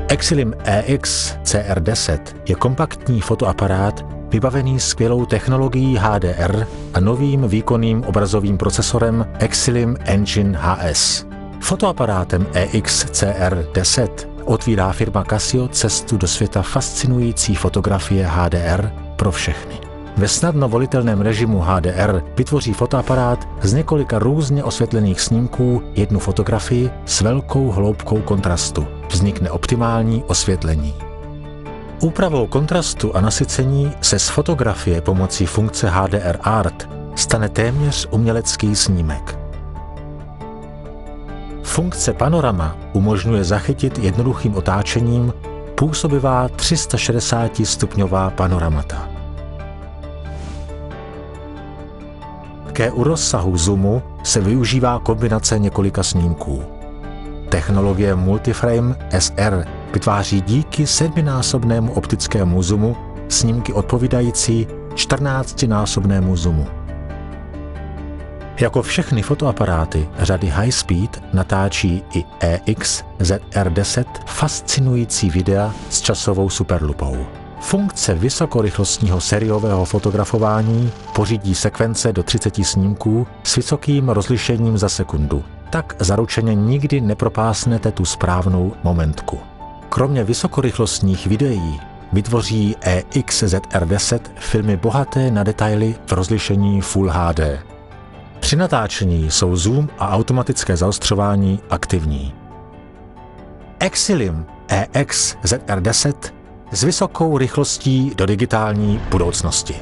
Exilim EX CR10 je kompaktní fotoaparát vybavený skvělou technologií HDR a novým výkonným obrazovým procesorem Exilim Engine HS. Fotoaparátem EX CR10 otvírá firma Casio cestu do světa fascinující fotografie HDR pro všechny. Ve snadno volitelném režimu HDR vytvoří fotoaparát z několika různě osvětlených snímků jednu fotografii s velkou hloubkou kontrastu. Vznikne optimální osvětlení. Úpravou kontrastu a nasycení se z fotografie pomocí funkce HDR Art stane téměř umělecký snímek. Funkce panorama umožňuje zachytit jednoduchým otáčením působivá 360-stupňová panoramata. U rozsahu zoomu se využívá kombinace několika snímků. Technologie Multiframe SR vytváří díky 7násobnému optickému zoomu snímky odpovídající 14násobnému zoomu. Jako všechny fotoaparáty řady High Speed natáčí i EX ZR10 fascinující videa s časovou superlupou. Funkce vysokorychlostního sériového fotografování pořídí sekvence do 30 snímků s vysokým rozlišením za sekundu. Tak zaručeně nikdy nepropásnete tu správnou momentku. Kromě vysokorychlostních videí vytvoří EX ZR10 filmy bohaté na detaily v rozlišení Full HD. Při natáčení jsou zoom a automatické zaostřování aktivní. Exilim EX ZR10 s vysokou rychlostí do digitální budoucnosti.